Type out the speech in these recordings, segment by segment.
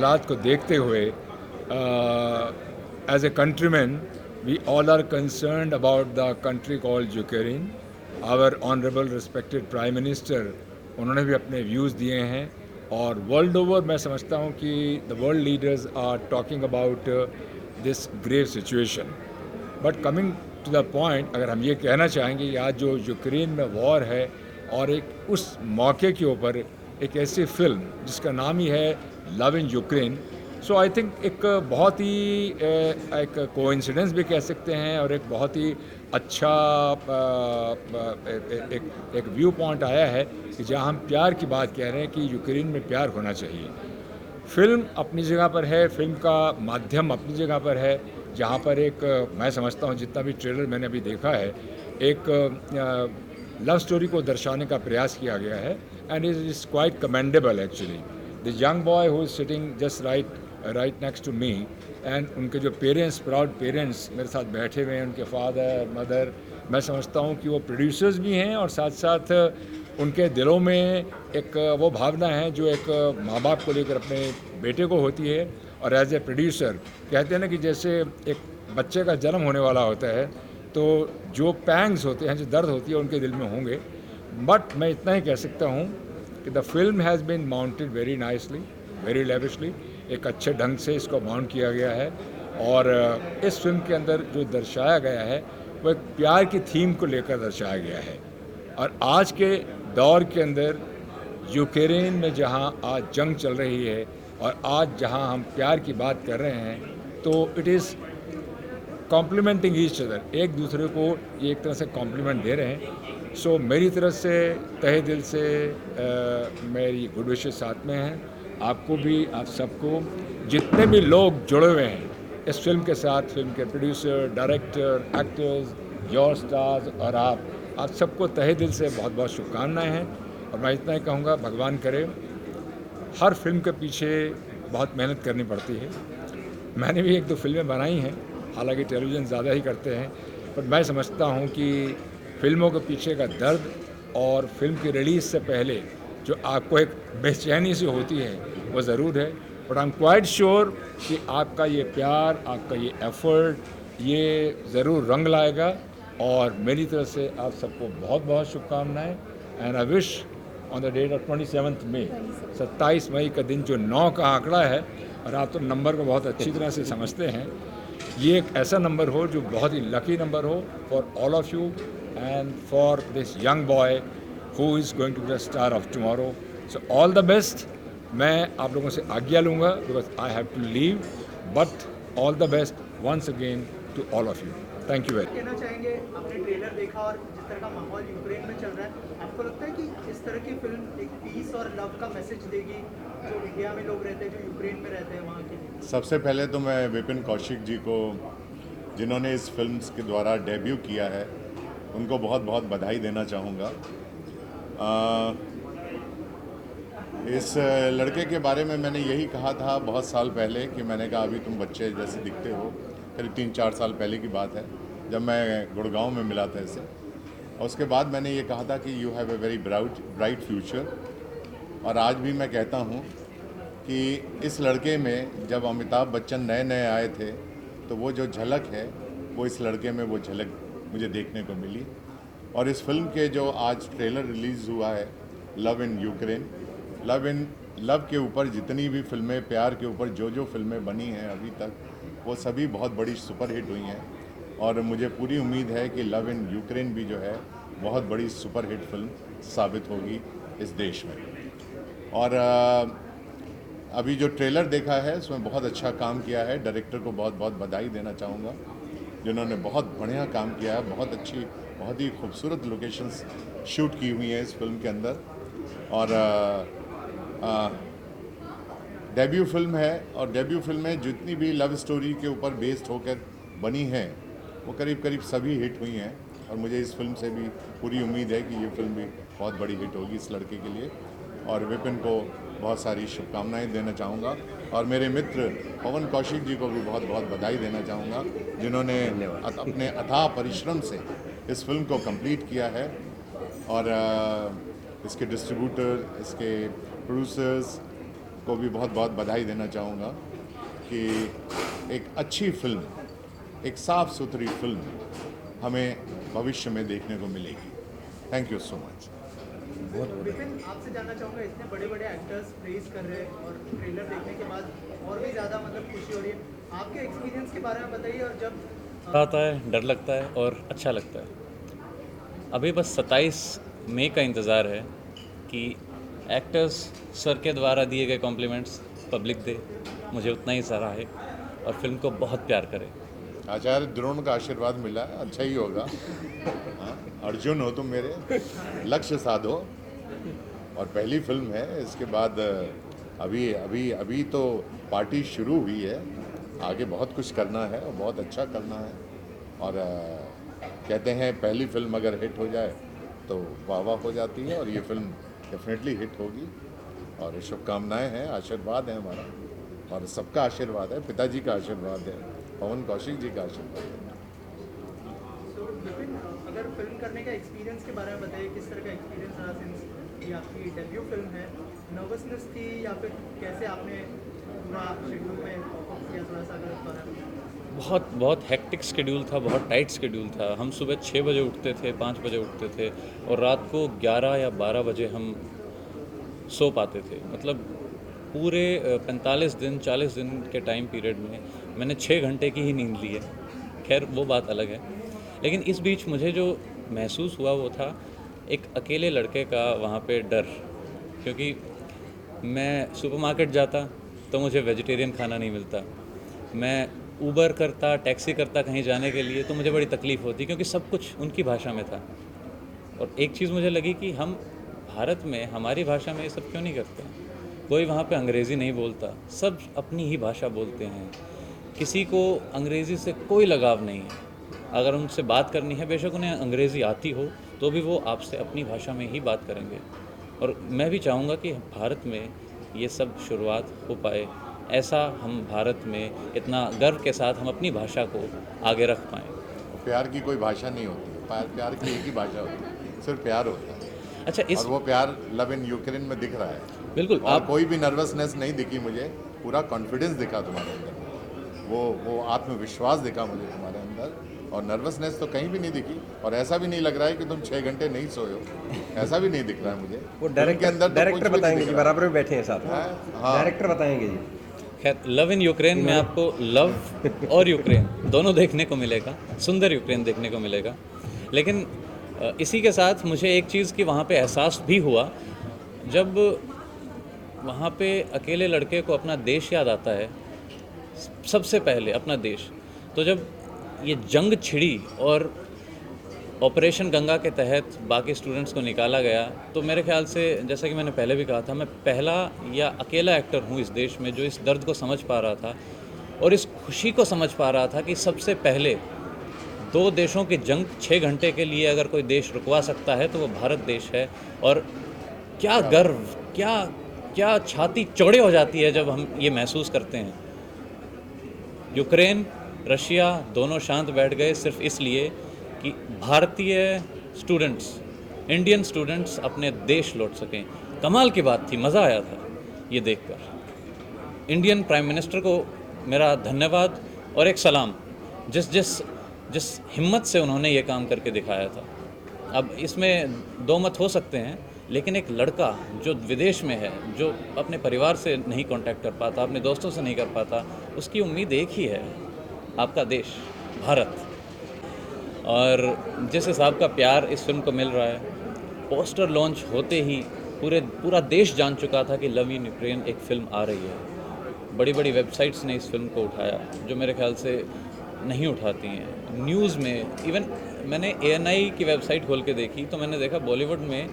हालात को देखते हुए as a countryman we all are concerned about the country called Ukraine. Our honourable respected prime minister, उन्होंने भी अपने व्यूज़ दिए हैं और वर्ल्ड ओवर मैं समझता हूँ कि the world leaders are talking about this grave situation. But coming to the point, अगर हम ये कहना चाहेंगे कि आज जो यूक्रेन में वॉर है और एक उस मौके के ऊपर एक ऐसी फिल्म जिसका नाम ही है love in Ukraine, so I think एक बहुत ही एक कोइंसिडेंस भी कह सकते हैं और एक बहुत ही अच्छा एक व्यू पॉइंट आया है कि जहां हम प्यार की बात कह रहे हैं कि यूक्रेन में प्यार होना चाहिए। फिल्म अपनी जगह पर है, फिल्म का माध्यम अपनी जगह पर है, जहाँ पर एक मैं समझता हूँ जितना भी ट्रेलर मैंने अभी देखा है, एक लव स्टोरी को दर्शाने का प्रयास किया गया है and it is quite commendable actually. The young boy who is sitting just right next to me and उनके जो पेरेंट्स, प्राउड पेरेंट्स मेरे साथ बैठे हुए हैं, उनके फादर मदर, मैं समझता हूँ कि वो प्रोड्यूसर्स भी हैं और साथ साथ उनके दिलों में एक वो भावना है जो एक माँ बाप को लेकर अपने बेटे को होती है। और एज ए प्रोड्यूसर कहते हैं ना कि जैसे एक बच्चे का जन्म होने वाला होता है तो जो पैंग्स होते हैं, जो दर्द होती है उनके दिल में होंगे। बट मैं इतना ही कह सकता हूँ कि the film has been mounted very nicely, very lavishly, एक अच्छे ढंग से इसको माउंट किया गया है। और इस फिल्म के अंदर जो दर्शाया गया है वो एक प्यार की थीम को लेकर दर्शाया गया है। और आज के दौर के अंदर यूक्रेन में जहां आज जंग चल रही है और आज जहां हम प्यार की बात कर रहे हैं, तो it is complimenting each other, एक दूसरे को ये एक तरह से कॉम्प्लीमेंट दे रहे हैं। सो मेरी तरफ से तहे दिल से मेरी गुड विशेस साथ में हैं। आपको भी, आप सबको, जितने भी लोग जुड़े हुए हैं इस फिल्म के साथ, फिल्म के producer, director, actors, your stars और आप सबको तहे दिल से बहुत बहुत शुभकामनाएं हैं। और मैं इतना ही कहूँगा, भगवान करे, हर फिल्म के पीछे बहुत मेहनत करनी पड़ती है। मैंने भी एक दो फिल्में बनाई हैं, हालांकि टेलीविज़न ज़्यादा ही करते हैं, पर मैं समझता हूँ कि फिल्मों के पीछे का दर्द और फिल्म की रिलीज़ से पहले जो आपको एक बेचैनी सी होती है वो ज़रूर है। But I am quite sure कि आपका ये प्यार, आपका ये एफर्ट, ये ज़रूर रंग लाएगा। और मेरी तरफ से आप सबको बहुत बहुत शुभकामनाएँ and I wish on the date of 27 May, 27 मई का दिन जो 9 का आंकड़ा है, और आप तो नंबर को बहुत अच्छी तरह से समझते हैं, ये एक ऐसा नंबर हो जो बहुत ही लकी नंबर हो for all of you and for this young boy who is going to be the star of tomorrow. So all the best. मैं आप लोगों से आज्ञा लूँगा because I have to leave, but all the best once again to all of you. Thank you very much. कहना चाहेंगे, आपने trailer देखा और जिस तरह का माहौल यूक्रेन में चल रहा है, आपको लगता है कि इस तरह की फिल्म एक पीस और लव का मैसेज देगी जो इंडिया में लोग रहते हैं, जो यूक्रेन में रहते हैं, वहाँ के लिए? सबसे पहले तो मैं विपिन कौशिक जी को, जिन्होंने इस फिल्म के द्वारा डेब्यू किया है, उनको बहुत बहुत बधाई देना चाहूँगा। इस लड़के के बारे में मैंने यही कहा था बहुत साल पहले कि मैंने कहा अभी तुम बच्चे जैसे दिखते हो। करीब 3-4 साल पहले की बात है जब मैं गुड़गांव में मिला था इसे, और उसके बाद मैंने ये कहा था कि you have a very bright future. और आज भी मैं कहता हूँ कि इस लड़के में जब अमिताभ बच्चन नए नए आए थे तो वो जो झलक है वो इस लड़के में वो झलक मुझे देखने को मिली। और इस फिल्म के जो आज ट्रेलर रिलीज़ हुआ है, लव इन यूक्रेन, लव के ऊपर जितनी भी फिल्में, प्यार के ऊपर जो फिल्में बनी हैं अभी तक, वो सभी बहुत बड़ी सुपरहिट हुई हैं। और मुझे पूरी उम्मीद है कि लव इन यूक्रेन भी जो है बहुत बड़ी सुपरहिट फिल्म साबित होगी इस देश में। और अभी जो ट्रेलर देखा है उसमें बहुत अच्छा काम किया है। डायरेक्टर को बहुत बहुत बधाई देना चाहूँगा, जिन्होंने बहुत बढ़िया काम किया है। बहुत अच्छी, बहुत ही खूबसूरत लोकेशंस शूट की हुई हैं इस फिल्म के अंदर। और डेब्यू फिल्म है, और डेब्यू फिल्में जितनी भी लव स्टोरी के ऊपर बेस्ड होकर बनी हैं वो करीब करीब सभी हिट हुई हैं। और मुझे इस फिल्म से भी पूरी उम्मीद है कि ये फिल्म भी बहुत बड़ी हिट होगी इस लड़के के लिए। और विपिन को बहुत सारी शुभकामनाएं देना चाहूँगा, और मेरे मित्र पवन कौशिक जी को भी बहुत बहुत बधाई देना चाहूँगा, जिन्होंने अपने अथाह परिश्रम से इस फिल्म को कंप्लीट किया है। और इसके डिस्ट्रीब्यूटर, इसके प्रोड्यूसर्स, को भी बहुत बहुत बधाई देना चाहूँगा कि एक अच्छी फिल्म, एक साफ़ सुथरी फिल्म हमें भविष्य में देखने को मिलेगी। Thank you so much. Vipin, आपसे जानना चाहूँगा, इतने बड़े बड़े एक्टर्स प्रेज कर रहे हैं और ट्रेलर देखने के बाद और भी ज़्यादा मतलब खुशी हो रही है। आपके एक्सपीरियंस के बारे में बताइए। और जब आता है, डर लगता है और अच्छा लगता है। अभी बस 27 मई का इंतज़ार है कि एक्टर्स सर के द्वारा दिए गए कॉम्प्लीमेंट्स पब्लिक दे, मुझे उतना ही सराहे और फिल्म को बहुत प्यार करे। आचार्य द्रोण का आशीर्वाद मिला है, अच्छा ही होगा। हाँ, अर्जुन हो तुम मेरे, लक्ष्य साधो। और पहली फिल्म है, इसके बाद अभी अभी अभी तो पार्टी शुरू हुई है, आगे बहुत कुछ करना है और बहुत अच्छा करना है। और कहते हैं पहली फिल्म अगर हिट हो जाए तो वाह वाह हो जाती है, और ये फिल्म डेफिनेटली हिट होगी। और शुभकामनाएं हैं, आशीर्वाद है हमारा, और सबका आशीर्वाद है, पिताजी का आशीर्वाद है, पवन कौशिक जी का आशीर्वाद है। तो विपिन, अगर फिल्म करने का एक्सपीरियंस के बारे में बताइए, किस तरह का एक्सपीरियंस रहा? सिंस ये आपकी डेब्यू फिल्म है, नर्वसनेस थी या फिर कैसे आपने पूरा शेड्यूल में कॉप किया? थोड़ा सा अगर इस बारे में। बहुत हेक्टिक शेड्यूल था, बहुत टाइट शेड्यूल था। हम सुबह 6 बजे उठते थे, 5 बजे उठते थे और रात को 11 या 12 बजे हम सो पाते थे। मतलब पूरे 45 दिन 40 दिन के टाइम पीरियड में मैंने 6 घंटे की ही नींद ली है। खैर वो बात अलग है, लेकिन इस बीच मुझे जो महसूस हुआ वो था एक अकेले लड़के का वहाँ पे डर, क्योंकि मैं सुपरमार्केट जाता तो मुझे वेजिटेरियन खाना नहीं मिलता, मैं ऊबर करता, टैक्सी करता कहीं जाने के लिए तो मुझे बड़ी तकलीफ़ होती, क्योंकि सब कुछ उनकी भाषा में था। और एक चीज़ मुझे लगी कि हम भारत में हमारी भाषा में ये सब क्यों नहीं करते? कोई वहाँ पे अंग्रेज़ी नहीं बोलता, सब अपनी ही भाषा बोलते हैं, किसी को अंग्रेज़ी से कोई लगाव नहीं है। अगर उनसे बात करनी है, बेशक उन्हें अंग्रेज़ी आती हो तो भी वो आपसे अपनी भाषा में ही बात करेंगे। और मैं भी चाहूँगा कि भारत में ये सब शुरुआत हो पाए, ऐसा हम भारत में इतना गर्व के साथ हम अपनी भाषा को आगे रख पाएँ। प्यार की कोई भाषा नहीं होती, प्यार की एक ही भाषा होती है, सिर्फ प्यार होता है। अच्छा, इस और वो प्यार लव इन यूक्रेन में दिख रहा है। बिल्कुल, और आप कोई भी नर्वसनेस नहीं दिखी मुझे, पूरा कॉन्फिडेंस दिखा तुम्हारे अंदर, वो आत्मविश्वास दिखा मुझे तुम्हारे अंदर, और नर्वसनेस तो कहीं भी नहीं दिखी। और ऐसा भी नहीं लग रहा है कि तुम 6 घंटे नहीं सोए हो, ऐसा भी नहीं दिख रहा है मुझे। वो डायरेक्टर बताएंगे जी, बराबर में बैठे हैं साथ में। हाँ। डायरेक्टर बताएंगे जी। खैर, लव इन यूक्रेन में आपको लव और यूक्रेन दोनों देखने को मिलेगा, सुंदर यूक्रेन देखने को मिलेगा। लेकिन इसी के साथ मुझे एक चीज़ की वहाँ पे एहसास भी हुआ, जब वहाँ पे अकेले लड़के को अपना देश याद आता है, सबसे पहले अपना देश। तो जब ये जंग छिड़ी और ऑपरेशन गंगा के तहत बाकी स्टूडेंट्स को निकाला गया, तो मेरे ख्याल से, जैसा कि मैंने पहले भी कहा था, मैं पहला या अकेला एक्टर हूँ इस देश में जो इस दर्द को समझ पा रहा था और इस खुशी को समझ पा रहा था कि सबसे पहले 2 देशों की जंग 6 घंटे के लिए अगर कोई देश रुकवा सकता है तो वो भारत देश है। और क्या गर्व, क्या छाती चौड़ी हो जाती है जब हम ये महसूस करते हैं। यूक्रेन, रशिया दोनों शांत बैठ गए सिर्फ इसलिए कि भारतीय स्टूडेंट्स, इंडियन स्टूडेंट्स अपने देश लौट सकें। कमाल की बात थी, मज़ा आया था ये देखकर। इंडियन प्राइम मिनिस्टर को मेरा धन्यवाद और एक सलाम, जिस हिम्मत से उन्होंने ये काम करके दिखाया था। अब इसमें 2 मत हो सकते हैं, लेकिन एक लड़का जो विदेश में है, जो अपने परिवार से नहीं कांटेक्ट कर पाता, अपने दोस्तों से नहीं कर पाता, उसकी उम्मीद एक ही है, आपका देश भारत। और जिस हिसाब का प्यार इस फिल्म को मिल रहा है, पोस्टर लॉन्च होते ही पूरा देश जान चुका था कि लव इन यूक्रेन एक फ़िल्म आ रही है। बड़ी बड़ी वेबसाइट्स ने इस फिल्म को उठाया, जो मेरे ख्याल से नहीं उठाती हैं। न्यूज़ में इवन मैंने ANI की वेबसाइट खोल के देखी तो मैंने देखा बॉलीवुड में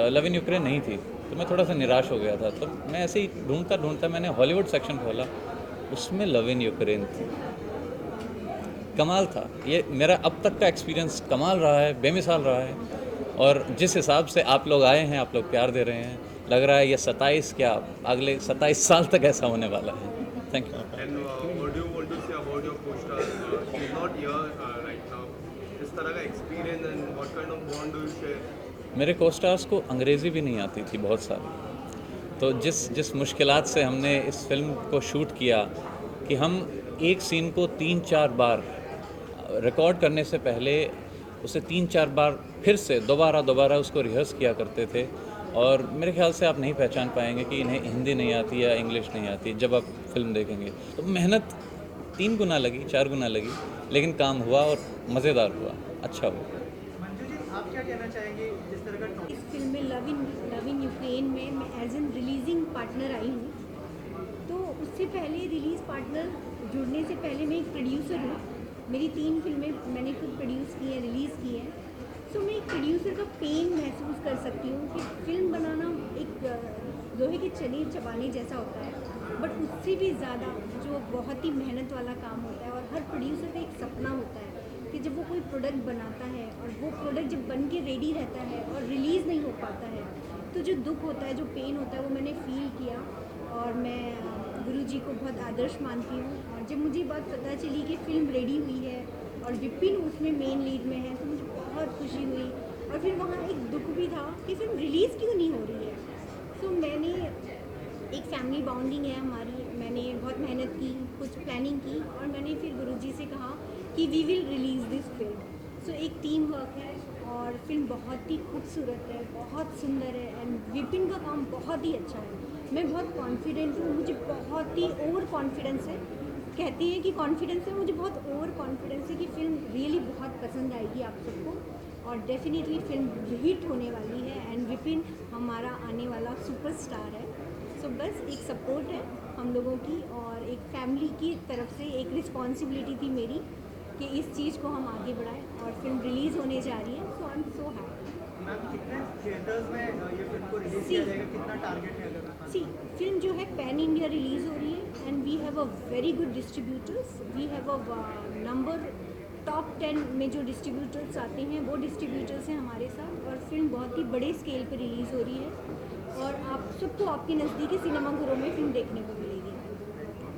लव इन यूक्रेन नहीं थी, तो मैं थोड़ा सा निराश हो गया था। तो मैं ऐसे ही ढूंढता मैंने हॉलीवुड सेक्शन खोला, उसमें लव इन यूक्रेन थी। कमाल था ये, मेरा अब तक का एक्सपीरियंस कमाल रहा है, बेमिसाल रहा है। और जिस हिसाब से आप लोग आए हैं, आप लोग प्यार दे रहे हैं, लग रहा है ये 27 क्या अगले 27 साल तक ऐसा होने वाला है। Thank you. And what do you want to say about your co-star? She's not here right now. किस तरह का experience and what kind of bond do you share? मेरे को-स्टार्स को अंग्रेज़ी भी नहीं आती थी बहुत सारी, तो जिस मुश्किलात से हमने इस फिल्म को शूट किया कि हम एक सीन को 3-4 बार रिकॉर्ड करने से पहले उसे 3-4 बार फिर से दोबारा उसको रिहर्स किया करते थे। और मेरे ख्याल से आप नहीं पहचान पाएंगे कि इन्हें हिंदी नहीं आती या इंग्लिश नहीं आती जब आप फिल्म देखेंगे। तो मेहनत 3 गुना लगी, 4 गुना लगी, लेकिन काम हुआ और मज़ेदार हुआ, अच्छा हुआ। मंजू जी, आप क्या कहना चाहेंगे जिस तरह का इस फिल्म में लव इन यूक्रेन में मैं एज एन रिलीजिंग पार्टनर आई हूँ। तो उससे पहले रिलीज़ पार्टनर जुड़ने से पहले मैं एक प्रोड्यूसर हूँ। मेरी 3 फिल्में मैंने खुद प्रोड्यूस की हैं, रिलीज़ की हैं। सो मैं एक प्रोड्यूसर का पेन महसूस कर सकती हूँ कि फिल्म बनाना एक लोहे की छड़ी चबाने जैसा होता है, बट उससे भी ज़्यादा जो बहुत ही मेहनत वाला काम होता है। और हर प्रोड्यूसर का एक सपना होता है कि जब वो कोई प्रोडक्ट बनाता है और वो प्रोडक्ट जब बन के रेडी रहता है और रिलीज़ नहीं हो पाता है, तो जो दुख होता है, जो पेन होता है, वो मैंने फील किया। और मैं गुरुजी को बहुत आदर्श मानती हूँ। और जब मुझे बात पता चली कि फ़िल्म रेडी हुई है और विपिन उसमें मेन लीड में है, तो मुझे बहुत खुशी हुई। और फिर वहाँ एक दुख भी था कि फिल्म रिलीज़ क्यों नहीं हो रही है। तो मैंने एक फैमिली बॉन्डिंग है हमारी, मैंने बहुत मेहनत की, कुछ प्लानिंग की, और मैंने फिर गुरुजी से कहा कि we will release this film. So एक टीम वर्क है और फिल्म बहुत ही खूबसूरत है, बहुत सुंदर है, एंड विपिन का काम बहुत ही अच्छा है। मैं बहुत कॉन्फिडेंट हूँ, मुझे बहुत ही ओवर कॉन्फिडेंस है। कहती है कि कॉन्फिडेंस है, मुझे बहुत ओवर कॉन्फिडेंस है कि फ़िल्म रियली बहुत पसंद आएगी आप सबको, और डेफिनेटली फिल्म हिट होने वाली है। एंड विपिन हमारा आने वाला सुपरस्टार है। सो बस एक सपोर्ट है हम लोगों की, और एक फैमिली की तरफ से एक रिस्पॉन्सिबिलिटी थी मेरी कि इस चीज़ को हम आगे बढ़ाएं, और फिल्म रिलीज़ होने जा रही है। So I am so happy. Ma'am, कितने थिएटर्स में ये फिल्म को रिलीज किया जाएगा, कितना टारगेट है? अगर सी फिल्म जो है पैन इंडिया रिलीज़ हो रही है, and we have a very good distributors. We have a number top 10 में जो डिस्ट्रीब्यूटर्स आते हैं वो डिस्ट्रीब्यूटर्स हैं हमारे साथ, और फिल्म बहुत ही बड़े स्केल पर रिलीज़ हो रही है, और आप सबको आपके नज़दीकी सिनेमाघरों में फिल्म देखने को मिलेगी।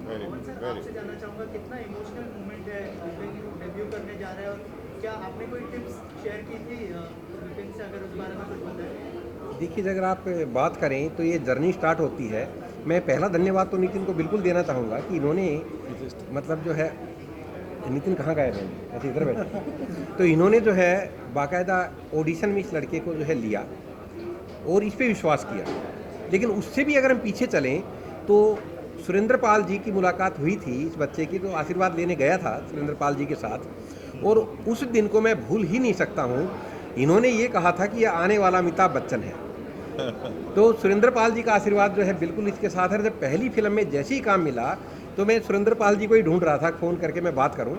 सर, आपसे जानना चाहूँगा कितना इमोशनल मोमेंट है विपिन डेब्यू करने जा रहा है, और क्या आपने कोई टिप्स शेयर की थी विपिन से, अगर उस बारे में कुछ बताएं? देखिए, अगर आप बात करें तो ये जर्नी स्टार्ट होती है। मैं पहला धन्यवाद तो नितिन को बिल्कुल देना चाहूँगा कि इन्होंने मतलब जो है, नितिन कहाँ गए हैं, ऐसे इधर बैठे तो इन्होंने जो है बाकायदा ऑडिशन में इस लड़के को जो है लिया और इस पे विश्वास किया। लेकिन उससे भी अगर हम पीछे चलें तो सुरेंद्र पाल जी की मुलाकात हुई थी इस बच्चे की, तो आशीर्वाद लेने गया था सुरेंद्र पाल जी के साथ, और उस दिन को मैं भूल ही नहीं सकता हूँ। इन्होंने ये कहा था कि ये आने वाला अमिताभ बच्चन है। तो सुरेंद्र पाल जी का आशीर्वाद जो है बिल्कुल इसके साथ है। जब पहली फिल्म में जैसे ही काम मिला तो मैं सुरेंद्र पाल जी को ही ढूंढ रहा था, फ़ोन करके मैं बात करूं,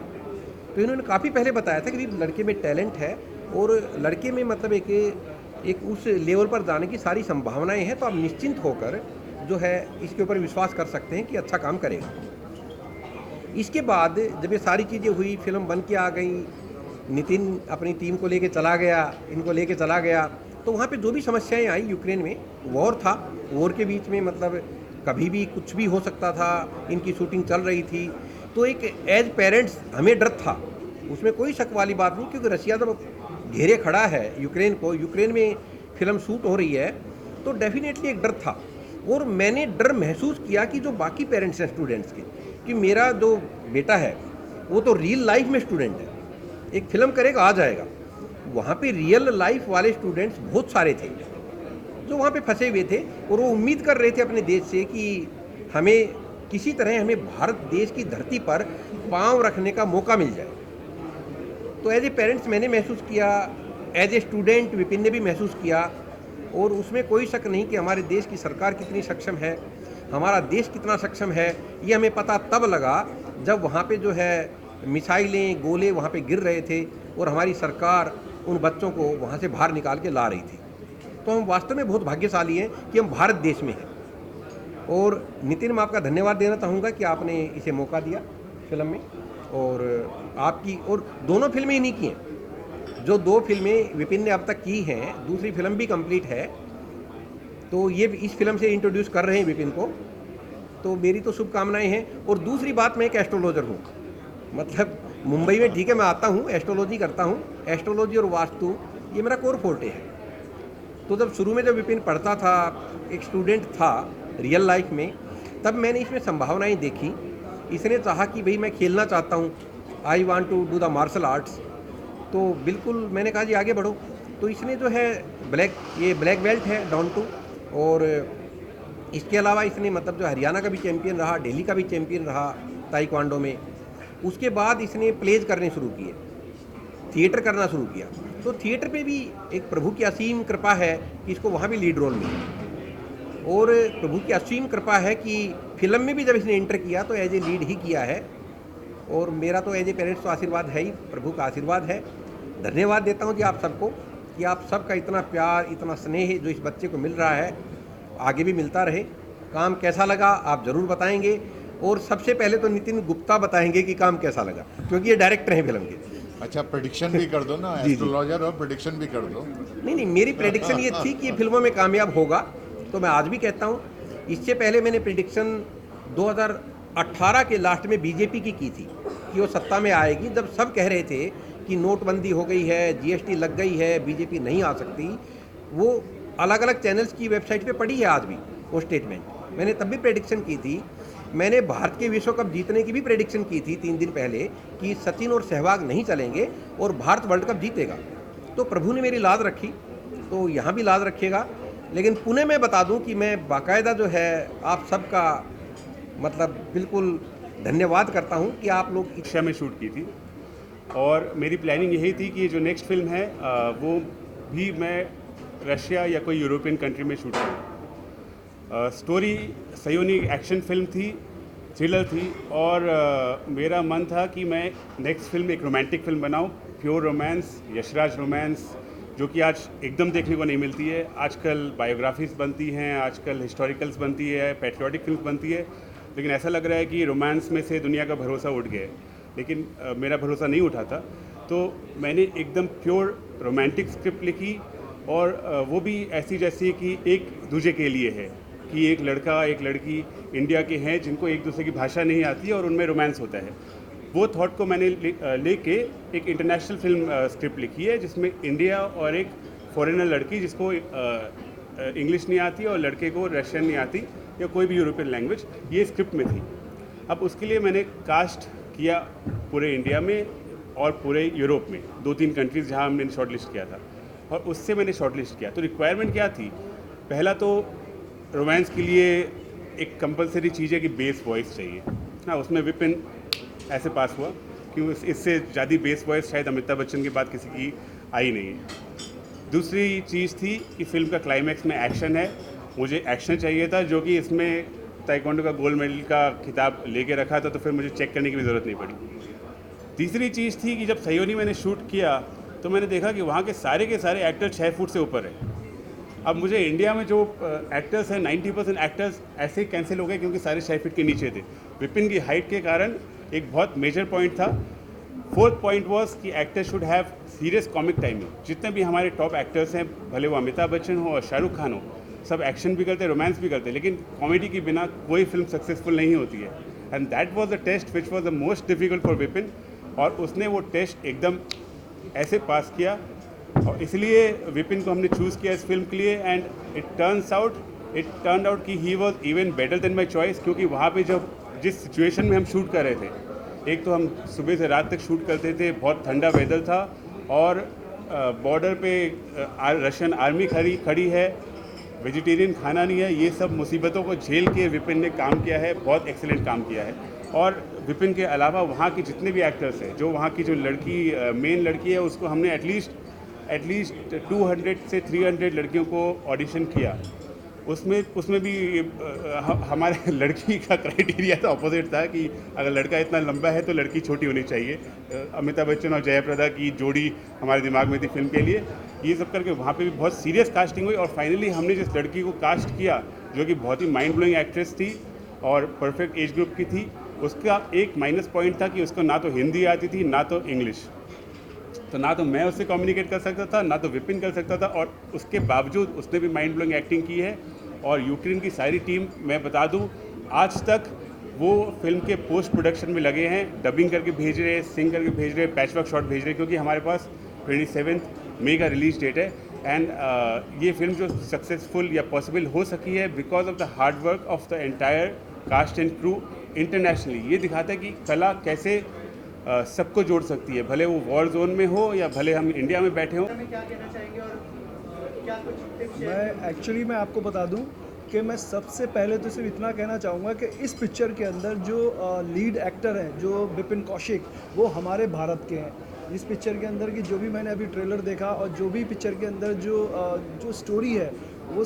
तो इन्होंने काफ़ी पहले बताया था कि लड़के में टैलेंट है और लड़के में मतलब एक उस लेवल पर जाने की सारी संभावनाएं हैं, तो आप निश्चिंत होकर जो है इसके ऊपर विश्वास कर सकते हैं कि अच्छा काम करेगा। इसके बाद जब ये सारी चीज़ें हुई, फिल्म बन के आ गई, नितिन अपनी टीम को लेके चला गया, इनको लेके चला गया, तो वहाँ पे जो भी समस्याएं आई, यूक्रेन में वॉर था, वॉर के बीच में मतलब कभी भी कुछ भी हो सकता था, इनकी शूटिंग चल रही थी, तो एक एज पेरेंट्स हमें डर था, उसमें कोई शक वाली बात नहीं, क्योंकि रशिया जब घेरे खड़ा है यूक्रेन को, यूक्रेन में फिल्म शूट हो रही है, तो डेफिनेटली एक डर था। और मैंने डर महसूस किया कि जो बाकी पेरेंट्स हैं स्टूडेंट्स के, कि मेरा जो बेटा है वो तो रियल लाइफ में स्टूडेंट है, एक फिल्म करेगा आ जाएगा। वहाँ पे रियल लाइफ वाले स्टूडेंट्स बहुत सारे थे जो वहाँ पे फंसे हुए थे, और वो उम्मीद कर रहे थे अपने देश से कि हमें किसी तरह हमें भारत देश की धरती पर पाँव रखने का मौका मिल जाए। तो एज ए पेरेंट्स मैंने महसूस किया, एज ए स्टूडेंट विपिन ने भी महसूस किया, और उसमें कोई शक नहीं कि हमारे देश की सरकार कितनी सक्षम है, हमारा देश कितना सक्षम है, ये हमें पता तब लगा जब वहाँ पे जो है मिसाइलें, गोले वहाँ पे गिर रहे थे और हमारी सरकार उन बच्चों को वहाँ से बाहर निकाल के ला रही थी। तो हम वास्तव में बहुत भाग्यशाली हैं कि हम भारत देश में हैं। और नितिन, मैं आपका धन्यवाद देना चाहूँगा कि आपने इसे मौका दिया फिल्म में, और आपकी और दोनों फिल्में इन्हीं की हैं। जो 2 फिल्में विपिन ने अब तक की हैं, दूसरी फिल्म भी कंप्लीट है, तो ये इस फिल्म से इंट्रोड्यूस कर रहे हैं विपिन को, तो मेरी तो शुभकामनाएं हैं। और दूसरी बात, मैं एक एस्ट्रोलॉजर हूँ, मतलब मुंबई में ठीक है मैं आता हूँ, एस्ट्रोलॉजी करता हूँ, एस्ट्रोलॉजी और वास्तु ये मेरा कोर फोर्टे है। तो जब शुरू में जब विपिन पढ़ता था, एक स्टूडेंट था रियल लाइफ में, तब मैंने इसमें संभावनाएं देखी। इसने चाहा कि भाई मैं खेलना चाहता हूँ, I want to do the martial arts, तो बिल्कुल मैंने कहा जी आगे बढ़ो। तो इसने जो है ब्लैक बेल्ट है डाउन टू, और इसके अलावा इसने मतलब जो हरियाणा का भी चैम्पियन रहा, दिल्ली का भी चैम्पियन रहा ताइक्वांडो में। उसके बाद इसने प्लेज करने शुरू किए, थिएटर करना शुरू किया। तो थिएटर पे भी एक प्रभु की असीम कृपा है कि इसको वहाँ भी लीड रोल मिला, और प्रभु की असीम कृपा है कि फिल्म में भी जब इसने एंटर किया तो एज ए लीड ही किया है। और मेरा तो एज ए पेरेंट्स तो आशीर्वाद है ही, प्रभु का आशीर्वाद है। धन्यवाद देता हूँ जी आप सबको कि आप सबका इतना प्यार, इतना स्नेह जो इस बच्चे को मिल रहा है आगे भी मिलता रहे। काम कैसा लगा आप ज़रूर बताएंगे, और सबसे पहले तो नितिन गुप्ता बताएंगे कि काम कैसा लगा, क्योंकि ये डायरेक्टर हैं फिल्म के। अच्छा, प्रेडिक्शन भी कर दो ना, एस्ट्रोलॉजर और प्रेडिक्शन भी कर दो। नहीं, मेरी प्रेडिक्शन ये थी कि ये फिल्मों में कामयाब होगा, तो मैं आज भी कहता हूँ। इससे पहले मैंने प्रेडिक्शन 2018 के लास्ट में बीजेपी की थी कि वो सत्ता में आएगी, जब सब कह रहे थे कि नोटबंदी हो गई है, जीएसटी लग गई है, बीजेपी नहीं आ सकती। वो अलग अलग चैनल्स की वेबसाइट पे पड़ी है आज भी वो स्टेटमेंट। मैंने तब भी प्रेडिक्शन की थी। मैंने भारत के विश्व कप जीतने की भी प्रेडिक्शन की थी 3 दिन पहले कि सचिन और सहवाग नहीं चलेंगे और भारत वर्ल्ड कप जीतेगा। तो प्रभु ने मेरी लाज रखी, तो यहाँ भी लाज रखिएगा। लेकिन पुणे में बता दूं कि मैं बाकायदा जो है आप सबका मतलब बिल्कुल धन्यवाद करता हूं कि आप लोग रशिया में शूट की थी, और मेरी प्लानिंग यही थी कि जो नेक्स्ट फिल्म है वो भी मैं रशिया या कोई यूरोपियन कंट्री में शूट करूँ। स्टोरी सयोनी एक्शन फिल्म थी, थ्रिलर थी, और मेरा मन था कि मैं नेक्स्ट फिल्म एक रोमांटिक फिल्म बनाऊँ, प्योर रोमांस, यशराज रोमांस, जो कि आज एकदम देखने को नहीं मिलती है। आजकल बायोग्राफीज बनती हैं, आजकल हिस्टोरिकल्स बनती है, पैट्रियोटिक फिल्म बनती है, लेकिन ऐसा लग रहा है कि रोमांस में से दुनिया का भरोसा उठ गया है। लेकिन मेरा भरोसा नहीं उठा था, तो मैंने एकदम प्योर रोमांटिक स्क्रिप्ट लिखी, और वो भी ऐसी जैसी कि एक दूसरे के लिए है, कि एक लड़का एक लड़की इंडिया के हैं जिनको एक दूसरे की भाषा नहीं आती है और उनमें रोमांस होता है। वो थॉट को मैंने लेके एक इंटरनेशनल फिल्म स्क्रिप्ट लिखी है, जिसमें इंडिया और एक फॉरेनर लड़की जिसको इंग्लिश नहीं आती और लड़के को रशियन नहीं आती या कोई भी यूरोपियन लैंग्वेज, ये स्क्रिप्ट में थी। अब उसके लिए मैंने कास्ट किया पूरे इंडिया में और पूरे यूरोप में, 2-3 कंट्रीज़ जहाँ हमने शॉर्ट लिस्ट किया था, और उससे मैंने शॉर्ट लिस्ट किया। तो रिक्वायरमेंट क्या थी? पहला तो रोमांस के लिए एक कंपलसरी चीज़ है कि बेस वॉइस चाहिए। हाँ, उसमें विपिन ऐसे पास हुआ कि इससे ज़्यादा बेस वॉइस शायद अमिताभ बच्चन के बाद किसी की आई नहीं है। दूसरी चीज़ थी कि फिल्म का क्लाइमैक्स में एक्शन है, मुझे एक्शन चाहिए था, जो कि इसमें ताइक्वांडो का गोल्ड मेडल का खिताब लेके रखा था, तो फिर मुझे चेक करने की भी ज़रूरत नहीं पड़ी। तीसरी चीज़ थी कि जब सयोनी मैंने शूट किया तो मैंने देखा कि वहाँ के सारे एक्टर 6 फुट से ऊपर हैं। अब मुझे इंडिया में जो एक्टर्स हैं 90% एक्टर्स ऐसे ही कैंसिल हो गए क्योंकि सारे 6 फीट के नीचे थे। विपिन की हाइट के कारण एक बहुत मेजर पॉइंट था। 4th पॉइंट वॉज कि actor should have serious comic timing. जितने भी हमारे टॉप एक्टर्स हैं, भले वो अमिताभ बच्चन हो और शाहरुख खान हो, सब एक्शन भी करते, रोमांस भी करते, लेकिन कॉमेडी के बिना कोई फिल्म सक्सेसफुल नहीं होती है। And that was the test which was the most difficult for Vipin, और उसने वो टेस्ट एकदम ऐसे पास किया, और इसलिए विपिन को हमने चूज़ किया इस फिल्म के लिए। एंड इट टर्न आउट कि he was even better than my choice, क्योंकि वहाँ पे जब जिस सिचुएशन में हम शूट कर रहे थे, एक तो हम सुबह से रात तक शूट करते थे, बहुत ठंडा वेदर था, और बॉर्डर पे रशियन आर्मी खड़ी है, वेजिटेरियन खाना नहीं है, ये सब मुसीबतों को झेल के विपिन ने काम किया है, बहुत एक्सीलेंट काम किया है। और विपिन के अलावा वहाँ के जितने भी एक्टर्स हैं, जो वहाँ की जो लड़की मेन लड़की है, उसको हमने एटलीस्ट 200 से 300 लड़कियों को ऑडिशन किया। उसमें भी हमारे लड़की का क्राइटेरिया तो अपोजिट था कि अगर लड़का इतना लंबा है तो लड़की छोटी होनी चाहिए। अमिताभ बच्चन और जयाप्रदा की जोड़ी हमारे दिमाग में थी फिल्म के लिए। ये सब करके वहाँ पे भी बहुत सीरियस कास्टिंग हुई, और फाइनली हमने जिस लड़की को कास्ट किया, जो कि बहुत ही माइंड ब्लोइंग एक्ट्रेस थी और परफेक्ट एज ग्रुप की थी, उसका एक माइनस पॉइंट था कि उसको ना तो हिंदी आती थी ना तो इंग्लिश। तो ना तो मैं उससे कम्युनिकेट कर सकता था, ना तो विपिन कर सकता था, और उसके बावजूद उसने भी माइंड ब्लोइंग एक्टिंग की है। और यूक्रेन की सारी टीम, मैं बता दूं, आज तक वो फिल्म के पोस्ट प्रोडक्शन में लगे हैं, डबिंग करके भेज रहे हैं, सिंग करके भेज रहे हैं, पैचवर्क शॉट भेज रहे हैं, क्योंकि हमारे पास 27 मई का रिलीज डेट है। एंड ये फिल्म जो सक्सेसफुल या पॉसिबल हो सकी है because of the hard work of the entire cast and crew internationally. ये दिखाता है कि कला कैसे सबको जोड़ सकती है, भले वो वॉर जोन में हो या भले हम इंडिया में बैठे हों। में क्या कहना चाहेंगे और क्या कुछ टिप्स मैं आपको बता दूं कि मैं सबसे पहले तो सिर्फ इतना कहना चाहूँगा कि इस पिक्चर के अंदर जो लीड एक्टर हैं, जो बिपिन कौशिक, वो हमारे भारत के हैं। इस पिक्चर के अंदर की जो भी मैंने अभी ट्रेलर देखा और जो भी पिक्चर के अंदर जो स्टोरी है वो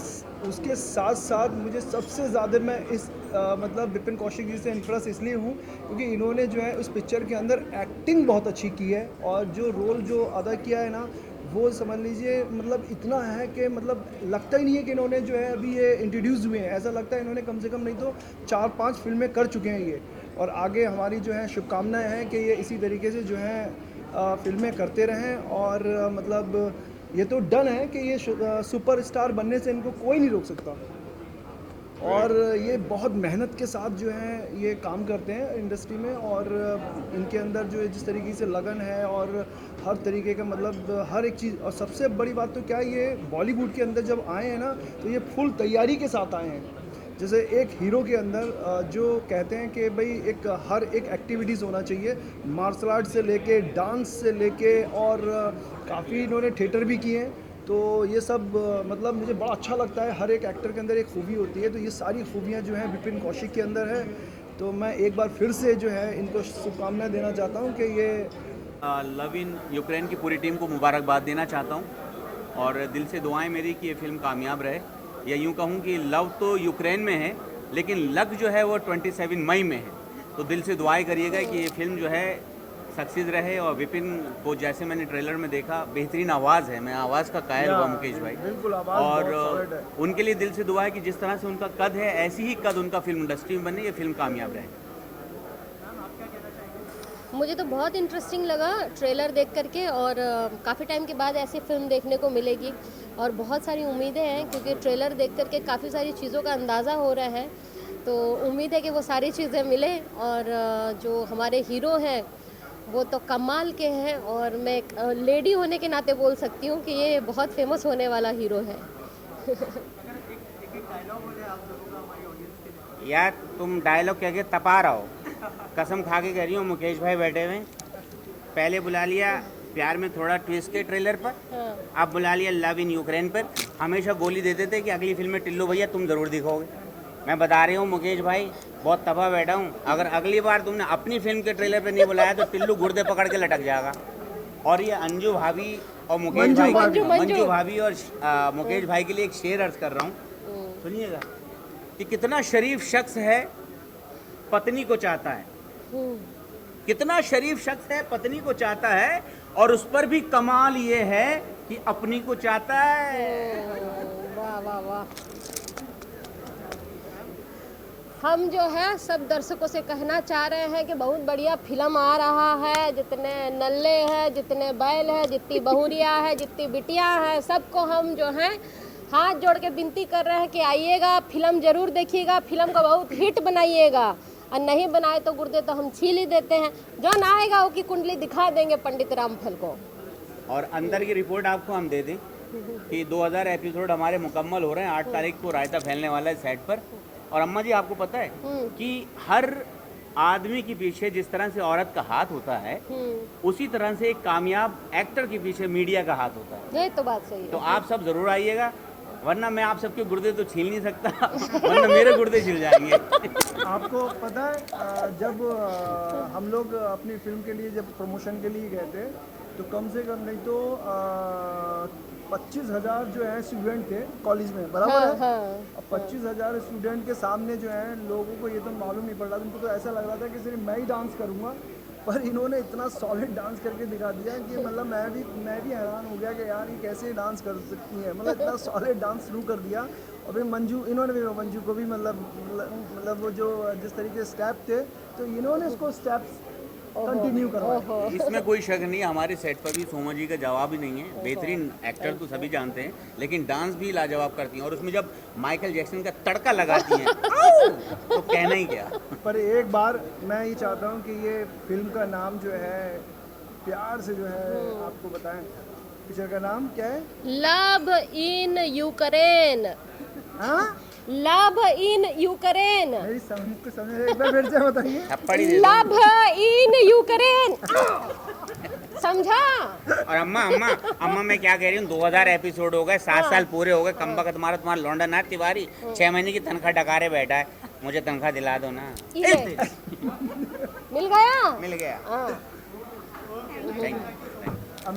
उसके साथ साथ मुझे सबसे ज़्यादा मैं इस मतलब बिपिन कौशिक जी से इम्प्रेस इसलिए हूँ क्योंकि इन्होंने जो है उस पिक्चर के अंदर एक्टिंग बहुत अच्छी की है और जो रोल जो अदा किया है ना वो समझ लीजिए मतलब इतना है कि मतलब लगता ही नहीं है कि इन्होंने जो है अभी ये इंट्रोड्यूस हुए हैं। ऐसा लगता है इन्होंने कम से कम नहीं तो 4-5 फिल्में कर चुके हैं ये, और आगे हमारी जो है शुभकामनाएं हैं कि ये इसी तरीके से जो है फिल्में करते रहें। और मतलब ये तो डन है कि ये सुपरस्टार बनने से इनको कोई नहीं रोक सकता, और ये बहुत मेहनत के साथ जो है ये काम करते हैं इंडस्ट्री में, और इनके अंदर जो है जिस तरीके से लगन है और हर तरीके का मतलब हर एक चीज़। और सबसे बड़ी बात तो क्या है, ये बॉलीवुड के अंदर जब आए हैं ना तो ये फुल तैयारी के साथ आए हैं। जैसे एक हीरो के अंदर जो कहते हैं कि भाई हर एक एक्टिविटीज़ होना चाहिए, मार्शल आर्ट से लेके डांस से लेके, और काफ़ी इन्होंने थिएटर भी किए हैं। तो ये सब मतलब मुझे बड़ा अच्छा लगता है। हर एक एक्टर के अंदर एक खूबी होती है, तो ये सारी खूबियाँ जो हैं बिपिन कौशिक के अंदर है। तो मैं एक बार फिर से जो है इनको शुभकामनाएं देना चाहता हूँ कि ये लव इन यूक्रेन की पूरी टीम को मुबारकबाद देना चाहता हूँ और दिल से दुआएं मेरी कि ये फिल्म कामयाब रहे। या यूँ कहूँ कि लव तो यूक्रेन में है लेकिन लक जो है वो 27 मई में है। तो दिल से दुआएं करिएगा कि ये फिल्म जो है सक्सेस रहे। और विपिन को जैसे मैंने ट्रेलर में देखा, बेहतरीन आवाज़ है, मैं आवाज़ का कायल हुआ मुकेश भाई। बिल्कुल आवाज़ और उनके लिए दिल से दुआ है कि जिस तरह से उनका कद है ऐसी ही कद उनका फिल्म इंडस्ट्री में बने, ये फिल्म कामयाब रहे। मुझे तो बहुत इंटरेस्टिंग लगा ट्रेलर देख करके, और काफ़ी टाइम के बाद ऐसी फिल्म देखने को मिलेगी और बहुत सारी उम्मीदें हैं क्योंकि ट्रेलर देख करके काफ़ी सारी चीज़ों का अंदाज़ा हो रहा है। तो उम्मीद है कि वो सारी चीज़ें मिले, और जो हमारे हीरो हैं वो तो कमाल के हैं, और मैं एक लेडी होने के नाते बोल सकती हूँ कि ये बहुत फेमस होने वाला हीरो है। यार तुम डायलॉग कह के तपा रहा हो, कसम खा के कह रही हूँ। मुकेश भाई बैठे हुए, पहले बुला लिया प्यार में थोड़ा ट्विस्ट के ट्रेलर पर, अब बुला लिया लव इन यूक्रेन पर। हमेशा गोली देते थे कि अगली फिल्म में टिल्लू भैया तुम ज़रूर दिखोगे। मैं बता रही हूँ मुकेश भाई, बहुत तबाह बैठा हूँ। अगर अगली बार तुमने अपनी फिल्म के ट्रेलर पे नहीं बुलाया तो टिल्लू गुर्दे पकड़ के लटक जाएगा। और ये अंजू भाभी और मुकेश भाई, मंजू भाभी और मुकेश भाई के लिए एक शेर अर्ज कर रहा हूँ, सुनिएगा कि कितना शरीफ शख्स है पत्नी को चाहता है, कितना शरीफ शख्स है पत्नी को चाहता है, और उस पर भी कमाल ये है कि अपनी को चाहता है। वाह वाह वाह। हम जो है सब दर्शकों से कहना चाह रहे हैं कि बहुत बढ़िया फिल्म आ रहा है। जितने नल्ले हैं, जितने बैल हैं, जितनी बहुरिया है, जितनी बिटिया है, सबको हम जो हैं हाथ जोड़ के विनती कर रहे हैं कि आइएगा, फिल्म ज़रूर देखिएगा, फिल्म को बहुत हिट बनाइएगा, और नहीं बनाए तो गुर्दे तो हम छील ही देते हैं। जो ना आएगा वो की कुंडली दिखा देंगे पंडित रामफल को। और अंदर की रिपोर्ट आपको हम दे दें कि 2000 एपिसोड हमारे मुकम्मल हो रहे हैं। 8 तारीख को रायता फैलने वाला है सेट पर। और अम्मा जी आपको पता है कि हर आदमी के पीछे जिस तरह से औरत का हाथ होता है उसी तरह से एक कामयाब एक्टर के पीछे मीडिया का हाथ होता है। ये तो बात सही है। तो आप सब जरूर आइएगा, वरना मैं आप सबके गुर्दे तो छील नहीं सकता, वरना मेरे गुर्दे छिल जाएंगे। आपको पता है जब हम लोग अपनी फिल्म के लिए जब प्रमोशन के लिए गए थे तो कम से कम नहीं तो 25,000 जो है स्टूडेंट थे कॉलेज में, बराबर है। अब 25,000 स्टूडेंट के सामने जो है लोगों को ये तो मालूम नहीं पड़ रहा, उनको तो ऐसा लग रहा था कि सिर्फ मैं ही डांस करूँगा, पर इन्होंने इतना सॉलिड डांस करके दिखा दिया कि मतलब मैं भी हैरान हो गया कि यार ये कैसे डांस कर सकती है। मतलब इतना सॉलिड डांस शुरू कर दिया। और फिर मंजू को भी मतलब वो जो जिस तरीके से स्टेप थे तो इन्होंने उसको स्टेप्स कंटिन्यू करवाया। इसमें कोई शक नहीं, हमारे सेट पर भी सोमा जी का जवाब ही नहीं है। बेहतरीन एक्टर तो सभी जानते हैं, लेकिन डांस भी लाजवाब करती हैं। और उसमें जब माइकल जैक्सन का तड़का लगाती हैं तो कहना ही क्या। पर एक बार मैं ये चाहता हूँ कि ये फिल्म का नाम जो है प्यार से जो है आपको बताएं, पिक्चर का नाम क्या है? Love in Ukraine. हाँ, लव इन यूक्रेन। मेरी समझ एक बार फिर से बताइए। थप्पड़ ही दे दो। लव इन यूक्रेन, समझा? और अम्मा अम्मा अम्मा मैं क्या कह रही हूँ, 2000 एपिसोड हो गए, 7 साल पूरे हो गए, कम वक्त तुम्हारा लौंडा ना तिवारी 6 महीने की तनख्वाह डकारे बैठा है, मुझे तनख्वाह दिला दो ना। ये मिल गया। मिल गया। हाँ। Thank you.